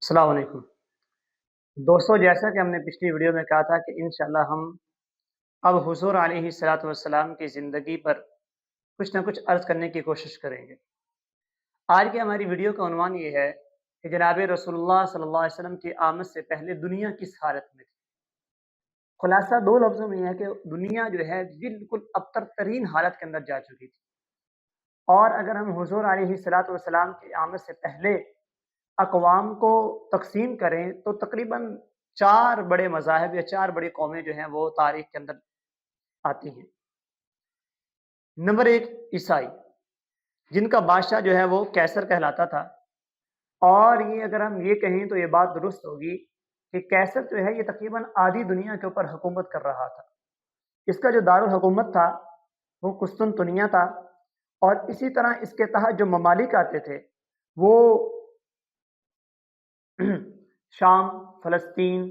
السلام علیکم دوستوں، جیسا کہ ہم نے پچھلی ویڈیو میں کہا تھا کہ انشاءاللہ ہم اب حضور علیہ الصلوۃ والسلام کی زندگی پر کچھ نہ کچھ عرض کرنے کی کوشش کریں گے۔ آج کی ہماری ویڈیو کا عنوان یہ ہے کہ جناب رسول اللہ صلی اللہ علیہ وسلم کی آمد سے پہلے دنیا کس حالت میں تھی۔ خلاصہ دو لفظوں میں یہ ہے کہ دنیا جو ہے بالکل ابتر ترین حالت کے اندر جا چکی تھی، اور اگر ہم حضور علیہ الصلوۃ والسلام کی آمد سے پہلے اقوام کو تقسیم کریں تو تقریباً چار بڑے مذاہب یا چار بڑی قومیں جو ہیں وہ تاریخ کے اندر آتی ہیں۔ نمبر ایک، عیسائی، جن کا بادشاہ جو ہے وہ کیسر کہلاتا تھا، اور یہ اگر ہم یہ کہیں تو یہ بات درست ہوگی کہ کیسر جو ہے یہ تقریباً آدھی دنیا کے اوپر حکومت کر رہا تھا۔ اس کا جو دارالحکومت تھا وہ قسطنطنیہ تھا، اور اسی طرح اس کے تحت جو ممالک آتے تھے وہ شام، فلسطین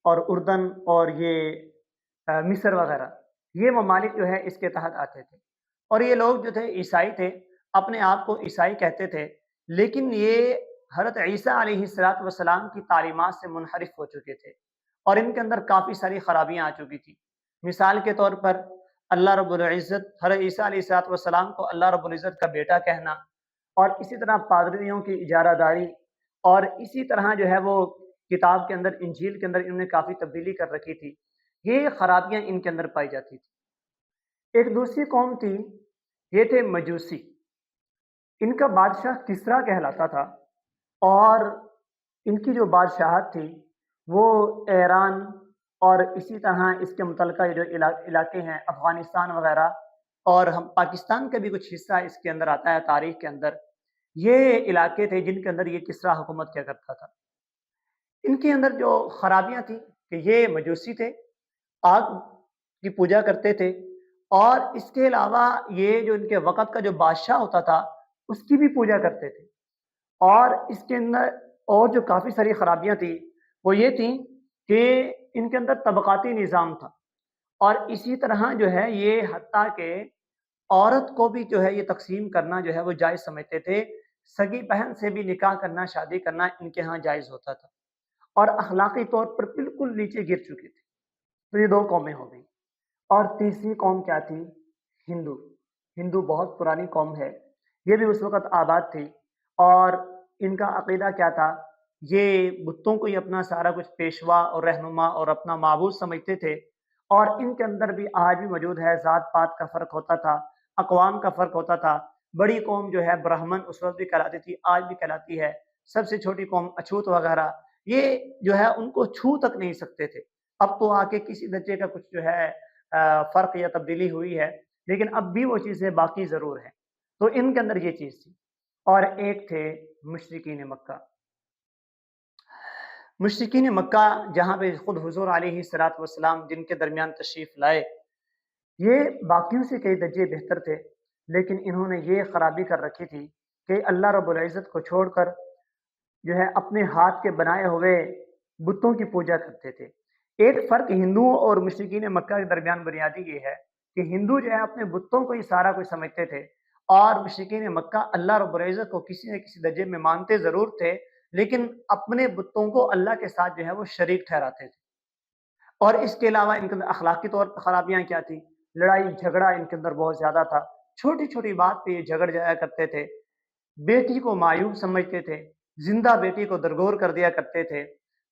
اور اردن اور یہ مصر وغیرہ، یہ ممالک جو ہے اس کے تحت آتے تھے۔ اور یہ لوگ جو تھے عیسائی تھے، اپنے آپ کو عیسائی کہتے تھے، لیکن یہ حضرت عیسیٰ علیہ الصلوۃ والسلام کی تعلیمات سے منحرف ہو چکے تھے، اور ان کے اندر کافی ساری خرابیاں آ چکی تھیں۔ مثال کے طور پر اللہ رب العزت حضرت عیسیٰ علیہ الصلوۃ والسلام کو اللہ رب العزت کا بیٹا کہنا، اور اسی طرح پادریوں کی اجارہ داری، اور اسی طرح جو ہے وہ کتاب کے اندر، انجیل کے اندر انہوں نے کافی تبدیلی کر رکھی تھی۔ یہ خرابیاں ان کے اندر پائی جاتی تھی۔ ایک دوسری قوم تھی، یہ تھے مجوسی۔ ان کا بادشاہ کسرا کہلاتا تھا، اور ان کی جو بادشاہت تھی وہ ایران اور اسی طرح اس کے متعلقہ جو علاقے ہیں افغانستان وغیرہ، اور ہم پاکستان کا بھی کچھ حصہ اس کے اندر آتا ہے تاریخ کے اندر، یہ علاقے تھے جن کے اندر یہ کسرا حکومت کیا کرتا تھا۔ ان کے اندر جو خرابیاں تھیں کہ یہ مجوسی تھے، آگ کی پوجا کرتے تھے، اور اس کے علاوہ یہ جو ان کے وقت کا جو بادشاہ ہوتا تھا اس کی بھی پوجا کرتے تھے۔ اور اس کے اندر اور جو کافی ساری خرابیاں تھیں وہ یہ تھیں کہ ان کے اندر طبقاتی نظام تھا، اور اسی طرح جو ہے یہ حتیٰ کہ عورت کو بھی جو ہے یہ تقسیم کرنا جو ہے وہ جائز سمجھتے تھے۔ سگی بہن سے بھی نکاح کرنا، شادی کرنا ان کے ہاں جائز ہوتا تھا، اور اخلاقی طور پر بالکل نیچے گر چکے تھے۔ تو یہ دو قومیں ہو گئیں۔ اور تیسری قوم کیا تھی؟ ہندو۔ ہندو بہت پرانی قوم ہے، یہ بھی اس وقت آباد تھی، اور ان کا عقیدہ کیا تھا؟ یہ بتوں کو ہی اپنا سارا کچھ پیشوا اور رہنما اور اپنا معبود سمجھتے تھے، اور ان کے اندر بھی آج بھی موجود ہے، ذات پات کا فرق ہوتا تھا، اقوام کا فرق ہوتا تھا۔ بڑی قوم جو ہے برہمن اس وقت بھی کہلاتی تھی، آج بھی کہلاتی ہے۔ سب سے چھوٹی قوم اچھوت وغیرہ، یہ جو ہے ان کو چھو تک نہیں سکتے تھے۔ اب تو آ کے کسی درجے کا کچھ جو ہے فرق یا تبدیلی ہوئی ہے، لیکن اب بھی وہ چیزیں باقی ضرور ہیں۔ تو ان کے اندر یہ چیز تھی۔ اور ایک تھے مشرکین مکہ۔ مشرکین مکہ جہاں پہ خود حضور علیہ الصلوۃ والسلام جن کے درمیان تشریف لائے، یہ باقیوں سے کئی درجے بہتر تھے، لیکن انہوں نے یہ خرابی کر رکھی تھی کہ اللہ رب العزت کو چھوڑ کر جو ہے اپنے ہاتھ کے بنائے ہوئے بتوں کی پوجا کرتے تھے۔ ایک فرق ہندوؤں اور مشرکین مکہ کے درمیان بنیادی یہ ہے کہ ہندو جو ہے اپنے بتوں کو ہی سارا کچھ سمجھتے تھے، اور مشرکین مکہ اللہ رب العزت کو کسی نہ کسی درجے میں مانتے ضرور تھے، لیکن اپنے بتوں کو اللہ کے ساتھ جو ہے وہ شریک ٹھہراتے تھے۔ اور اس کے علاوہ ان کے اندر اخلاقی طور پر خرابیاں کیا تھی؟ لڑائی جھگڑا ان کے اندر بہت زیادہ تھا، چھوٹی چھوٹی بات پہ یہ جھگڑ جایا کرتے تھے، بیٹی کو معیوب سمجھتے تھے، زندہ بیٹی کو درگور کر دیا کرتے تھے۔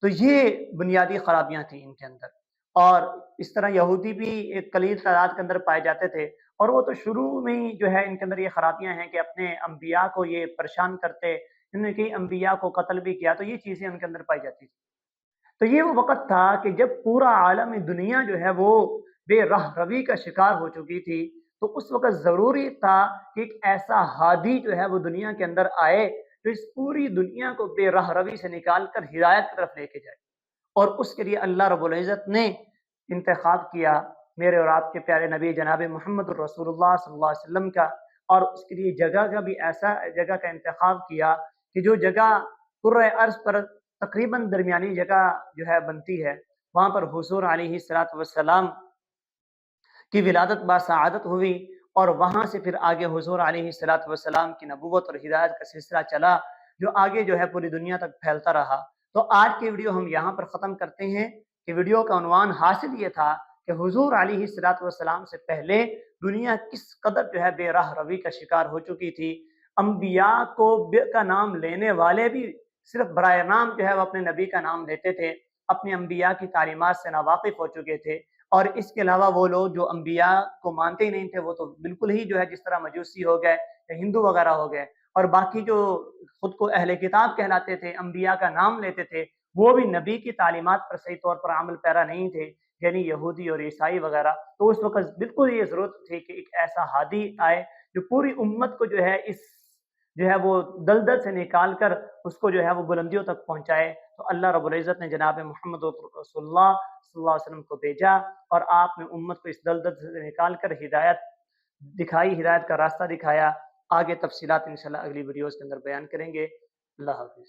تو یہ بنیادی خرابیاں تھیں ان کے اندر۔ اور اس طرح یہودی بھی ایک قلیل تعداد کے اندر پائے جاتے تھے، اور وہ تو شروع میں ہی جو ہے ان کے اندر یہ خرابیاں ہیں کہ اپنے انبیاء کو یہ پریشان کرتے، انہوں نے کئی انبیاء کو قتل بھی کیا، تو یہ چیزیں ان کے اندر پائی جاتی تھی۔ تو یہ وہ وقت تھا کہ جب پورا عالم دنیا جو ہے وہ بے راہ روی کا شکار ہو چکی تھی، تو اس وقت ضروری تھا کہ ایک ایسا ہادی جو ہے وہ دنیا کے اندر آئے جو اس پوری دنیا کو بے راہ روی سے نکال کر ہدایت کی طرف لے کے جائے۔ اور اس کے لیے اللہ رب العزت نے انتخاب کیا میرے اور آپ کے پیارے نبی جناب محمد الرسول اللہ صلی اللہ علیہ وسلم کا، اور اس کے لیے جگہ کا بھی ایسا جگہ کا انتخاب کیا کہ جو جگہ کرۂ ارض پر تقریباً درمیانی جگہ جو ہے بنتی ہے، وہاں پر حضور علیہ الصلوۃ والسلام کی ولادت باسعادت ہوئی، اور وہاں سے پھر آگے حضور علیہ الصلوۃ والسلام کی نبوت اور ہدایت کا سلسلہ چلا، جو آگے جو ہے پوری دنیا تک پھیلتا رہا۔ تو آج کی ویڈیو ہم یہاں پر ختم کرتے ہیں کہ ویڈیو کا عنوان حاصل یہ تھا کہ حضور علیہ الصلوۃ والسلام سے پہلے دنیا کس قدر جو ہے بے راہ روی کا شکار ہو چکی تھی۔ انبیاء کا نام لینے والے بھی صرف برائے نام جو ہے وہ اپنے نبی کا نام لیتے تھے، اپنے انبیاء کی تعلیمات سے ناواقف ہو چکے تھے، اور اس کے علاوہ وہ لوگ جو انبیاء کو مانتے ہی نہیں تھے وہ تو بالکل ہی جو ہے جس طرح مجوسی ہو گئے یا ہندو وغیرہ ہو گئے، اور باقی جو خود کو اہل کتاب کہلاتے تھے، انبیاء کا نام لیتے تھے، وہ بھی نبی کی تعلیمات پر صحیح طور پر عمل پیرا نہیں تھے، یعنی یہودی اور عیسائی وغیرہ۔ تو اس وقت بالکل یہ ضرورت تھی کہ ایک ایسا ہادی آئے جو پوری امت کو جو ہے اس جو ہے وہ دلدل سے نکال کر اس کو جو ہے وہ بلندیوں تک پہنچائے۔ تو اللہ رب العزت نے جناب محمد رسول اللہ صلی اللہ علیہ وسلم کو بھیجا، اور آپ نے امت کو اس دلدل سے نکال کر ہدایت دکھائی، ہدایت کا راستہ دکھایا۔ آگے تفصیلات انشاءاللہ اگلی ویڈیوز کے اندر بیان کریں گے۔ اللہ حافظ۔